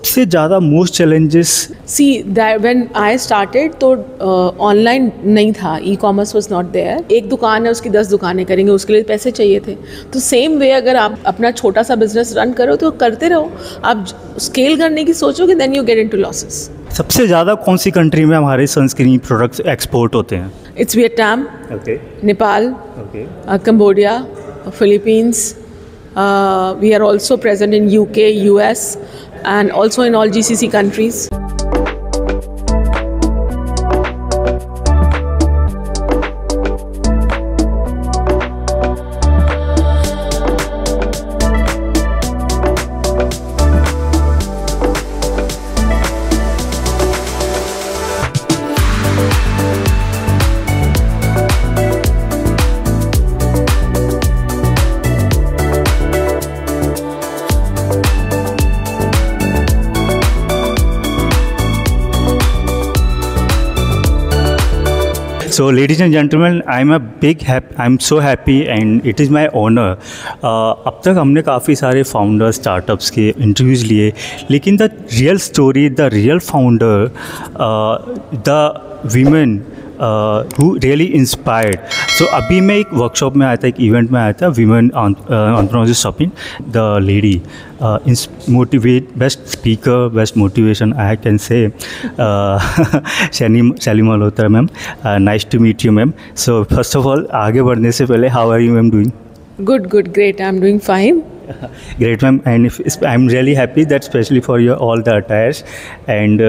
सबसे ज़्यादा most challenges? See that when I started तो ऑनलाइन नहीं था, e commerce was not there. एक दुकान है उसकी 10 दुकानें करेंगे, उसके लिए पैसे चाहिए थे। तो सेम वे अगर आप अपना छोटा सा बिजनेस रन करो तो करते रहो, आप स्केल करने की सोचोगे then you get into losses. सबसे ज़्यादा कौन सी कंट्री में हमारे सनस्क्रीन प्रोडक्ट्स एक्सपोर्ट होते हैं? It's Vietnam, okay, Nepal, okay, Cambodia, Philippines. We are also present in UK, US, and also in all GCC countries. So, ladies and gentlemen, I'm so happy and it is my honor. अब तक हमने काफ़ी सारे founder startups के interviews लिए, लेकिन the real story, the real founder, the women who really inspired. So अभी मैं एक वर्कशॉप में आया था, एक इवेंट में आया था, women entrepreneurship shopping. The lady motivate, best speaker, best motivation I can say, Shaili Malhotra ma'am. Nice to meet you ma'am. So first of all, आगे बढ़ने से पहले how are you ma'am doing? Good, great. I'm doing fine. Great ma'am, and I'm really happy that especially for your all the attires. And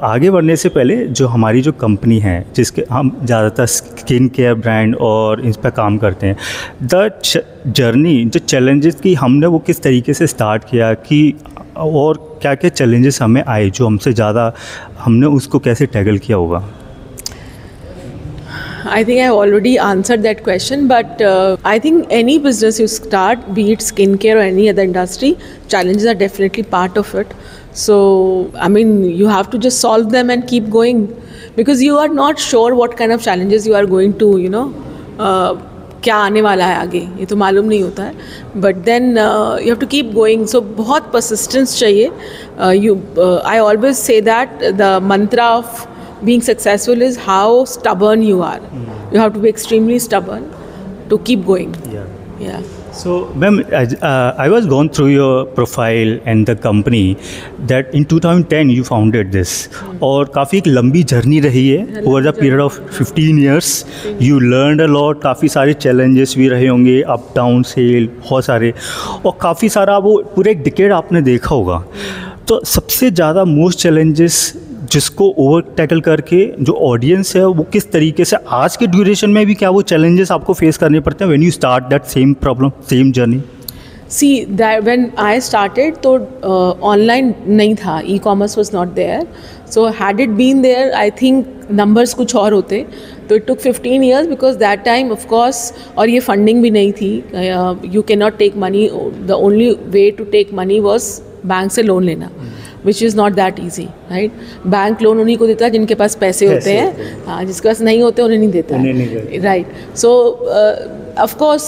आगे बढ़ने से पहले जो हमारी जो कंपनी है, जिसके हम ज़्यादातर स्किन केयर ब्रांड और इस पर काम करते हैं, द जर्नी, जो चैलेंजेस की हमने वो किस तरीके से स्टार्ट किया कि और क्या क्या चैलेंजेस हमें आए जो हमसे ज़्यादा, हमने उसको कैसे टैकल किया होगा? I think I already answered that question, but I think any business you start, be it skincare or any other industry, challenges are definitely part of it. So, I mean, you have to just solve them and keep going, because you are not sure what kind of challenges you are going to, क्या आने वाला है आगे, ये तो मालूम नहीं होता है. But then you have to keep going. So, बहुत persistence चाहिए. I always say that the mantra of being successful is how stubborn you are. You have to be extremely stubborn to keep going. Yeah. So, ma'am, I was going through your profile and the company that in 2010 you founded this. और काफ़ी एक लंबी journey रही है. Over the period of 15 years, you learned a lot. काफ़ी सारे challenges भी रहे होंगे, up down सेल बहुत सारे, और काफ़ी सारा वो पूरे एक डिकेड आपने देखा होगा. तो सबसे ज़्यादा मोस्ट चैलेंजेस जिसको ओवर टैकल करके जो ऑडियंस है वो किस तरीके से आज के ड्यूरेशन में भी क्या वो चैलेंजेस आपको फेस करने पड़ते हैं when you start that same problem, same journey? See that when I started तो ऑनलाइन नहीं था, e commerce was not there. So had it been there, I think numbers कुछ और होते. तो it took 15 years because that time of course, और ये funding भी नहीं थी. You can not take money, the only way to take money was bank से लोन लेना, which is not that easy, right? Bank loan उन्हीं को देता है जिनके पास पैसे होते हैं. हाँ, जिसके पास नहीं होते उन्हें नहीं देता है, right? So of course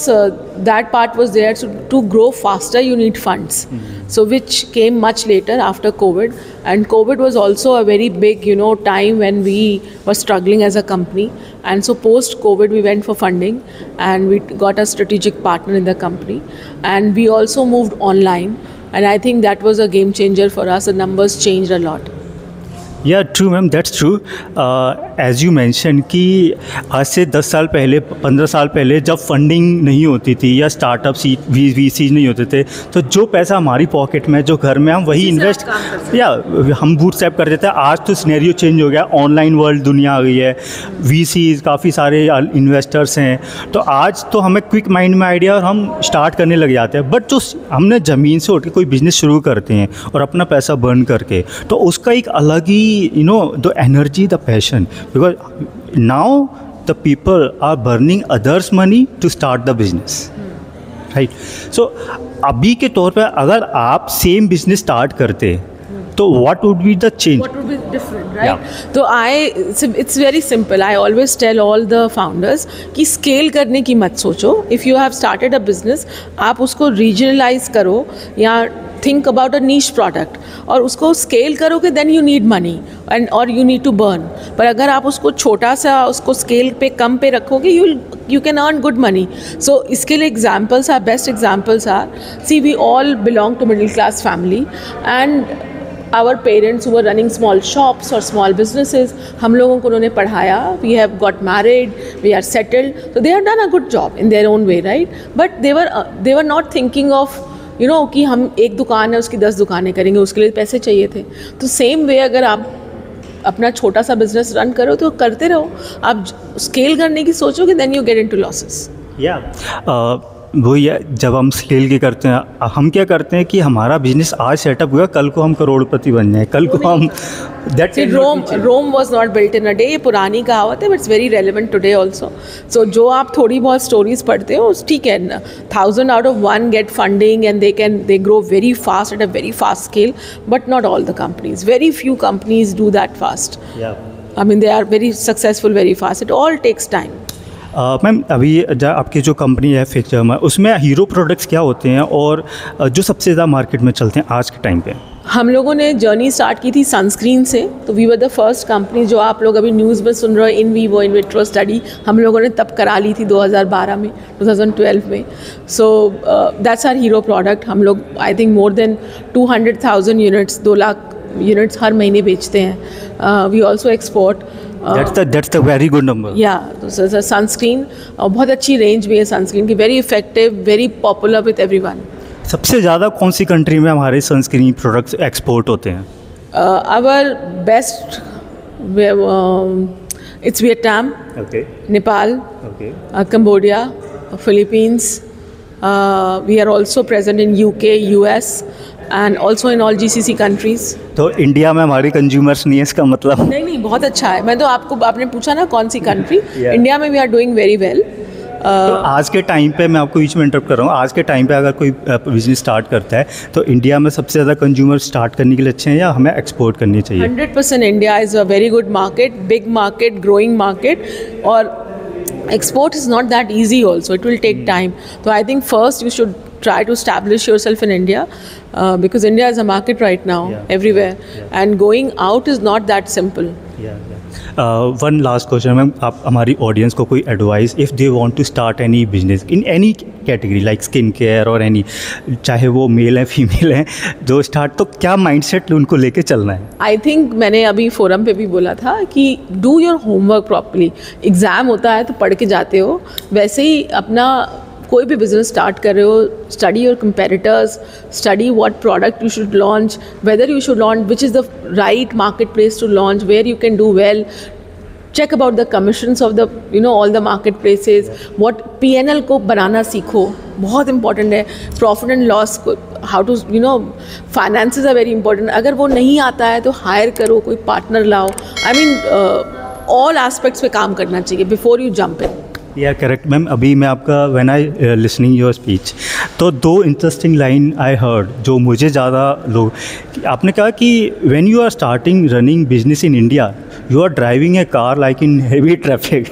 that part was there. So to grow faster you need funds, so which came much later after COVID. And COVID was also a very big time when we were struggling as a company. And so post COVID we went for funding and we got a strategic partner in the company, and we also moved online. And I think that was a game changer for us. The numbers changed a lot. Yeah true ma'am, that's true. As you mention कि आज से 10 साल पहले, 15 साल पहले जब funding नहीं होती थी या स्टार्टअप वीसी नहीं होते थे, तो जो पैसा हमारी पॉकेट में, जो घर में, हम वही इन्वेस्ट या हम बूटस्ट्रैप कर देते हैं. आज तो सिनेरियो चेंज हो गया, ऑनलाइन वर्ल्ड दुनिया आ गई है, वीसीज काफ़ी सारे इन्वेस्टर्स हैं. तो आज तो हमें क्विक माइंड में आइडिया और हम स्टार्ट करने लग जाते हैं. बट जो हमने ज़मीन से उठ के कोई बिजनेस शुरू करते हैं और अपना पैसा बर्न करके, तो उसका एक अलग ही the energy, the passion, because now the people are burning others' money to start the business, right? So अभी के तौर पे अगर आप सेम बिजनेस स्टार्ट करते तो what would be the change? What would be different, right? तो it's very simple. I always tell all the founders कि scale करने की मत सोचो. If you have started a business, आप उसको regionalize करो या think about a niche product और उसको स्केल करोगे, then you need money and और यू नीड टू बर्न. पर अगर आप उसको छोटा सा उसको स्केल पे कम पे रखोगे, you can earn good money. So इसके लिए examples are, best examples are, see we all belong to middle class family and our parents who were running small shops or small businesses, हम लोगों को उन्होंने पढ़ाया, we have got married, we are settled, so they have done a good job in their own way, right? But they were not thinking of कि हम एक दुकान है उसकी 10 दुकानें करेंगे, उसके लिए पैसे चाहिए थे. तो सेम वे अगर आप अपना छोटा सा बिजनेस रन करो तो करते रहो. आप स्केल करने की सोचोगे, then you get into losses. वो ये जब हम स्केल की करते हैं, हम क्या करते हैं कि हमारा बिजनेस आज सेटअप हुआ, कल को हम करोड़पति बन जाए, कल को हम Rome was not built in a day. ये पुरानी कहावत है, but it's very relevant today also. So जो आप थोड़ी बहुत स्टोरीज पढ़ते हो, ठीक है, 1000 out of 1 get funding and they grow very fast at a very fast scale, but not all the companies. Very few companies do that fast. I mean they are very successful very fast. It all takes time. Ma'am अभी आपकी जो company है fixture, उसमें hero products क्या होते हैं और जो सबसे ज़्यादा मार्केट में चलते हैं आज के टाइम पे? हम लोगों ने जर्नी स्टार्ट की थी सनस्क्रीन से. तो we were the first company, जो आप लोग अभी न्यूज़ में सुन रहे हो, in vivo in vitro study हम लोगों ने तब करा ली थी 2012 में, 2012 में. So that's our hero product. हम लोग I think more than 200,000 units, 2 lakh units हर महीने बेचते हैं. We also export. That's the very good number. Yeah, so sunscreen, बहुत अच्छी रेंज भी है सनस्क्रीन की, very effective, very popular with everyone. सबसे ज़्यादा कौन सी कंट्री में हमारे सनस्क्रीन प्रोडक्ट्स एक्सपोर्ट होते हैं? Our best it's Vietnam, Nepal, Cambodia, Philippines. We are also present in UK, US and also in all GCC countries. तो इंडिया में हमारे कंज्यूमर्स नहीं है इसका मतलब? नहीं, बहुत अच्छा है. मैं तो आपने पूछा ना कौन सी कंट्री, इंडिया में we are doing very well. तो आज के टाइम पे, मैं आपको बीच में इंटरप्ट कर रहा हूँ, आज के टाइम पे अगर कोई बिजनेस स्टार्ट करता है तो इंडिया में सबसे ज़्यादा कंज्यूमर स्टार्ट करने के लिए अच्छे हैं या हमें एक्सपोर्ट करनी चाहिए? 100% India is a very good market, big market, growing market. और export is not that easy also. It will take time. So I think first you should try to establish yourself in India, because India is a market right now, everywhere. And going out is not that simple. One last question, ma'am. आप हमारी audience को कोई advice, if they want to start any business in any category like skin care और any, चाहे वो mail है female है, जो स्टार्ट, तो क्या माइंडसेट उनको लेके चलना है? आई थिंक मैंने अभी फोरम पे भी बोला था कि do your homework properly. Exam होता है तो पढ़ के जाते हो, वैसे ही अपना कोई भी बिजनेस स्टार्ट कर रहे हो, study your competitors, study what product you should launch, whether you should launch, which is the right market place to launch, where you can do well. check about the commissions of the all the marketplaces. what P&L को बनाना सीखो, बहुत important है. profit and loss को, how to finances are very important. अगर वो नहीं आता है तो hire करो, कोई partner लाओ. I mean all aspects पे काम करना चाहिए before you jump in. Correct ma'am. अभी मैं आपका when I listening your speech, तो 2 इंटरेस्टिंग लाइन आई हर्ड जो मुझे ज़्यादा लोग, आपने कहा कि when you are starting running business in India, you are driving a car like in heavy traffic.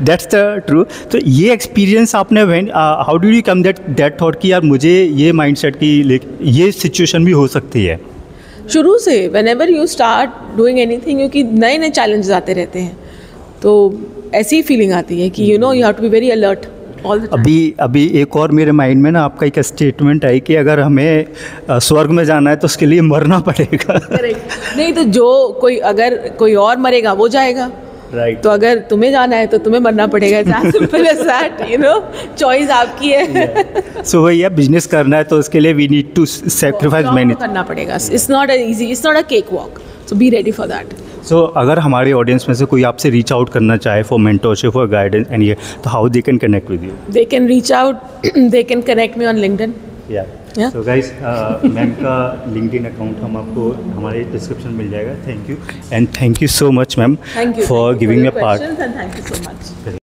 That's the true. तो ये एक्सपीरियंस आपने how do you come that thought कि यार मुझे ये माइंडसेट की ये सिचुएशन भी हो सकती है? शुरू से whenever you start doing anything, क्योंकि नए नए चैलेंजेस आते रहते हैं, तो ऐसी ही फीलिंग आती है कि you have to be very alert all the time. अभी एक और मेरे माइंड में ना आपका एक स्टेटमेंट है कि अगर हमें स्वर्ग में जाना है तो उसके लिए मरना पड़ेगा. नहीं तो अगर कोई और मरेगा वो जाएगा, राइट. तो अगर तुम्हें जाना है तो तुम्हें मरना पड़ेगा. सिंपल एज दैट, चॉइस आपकी है. सो भैया बिजनेस करना है तो उसके लिए we need to sacrifice many, करना पड़ेगा. It's not easy, it's not a cake walk, so be ready for that. So अगर हमारे ऑडियंस में से कोई आपसे रीच आउट करना चाहे for mentorship, for guidance and ये, तो how they can connect with you? They can reach out, they can connect me on LinkedIn. So guys, ma'am का लिंक्डइन अकाउंट हम आपको हमारे डिस्क्रिप्शन मिल जाएगा. Thank you and thank you so much ma'am for giving a part. Thank you so much.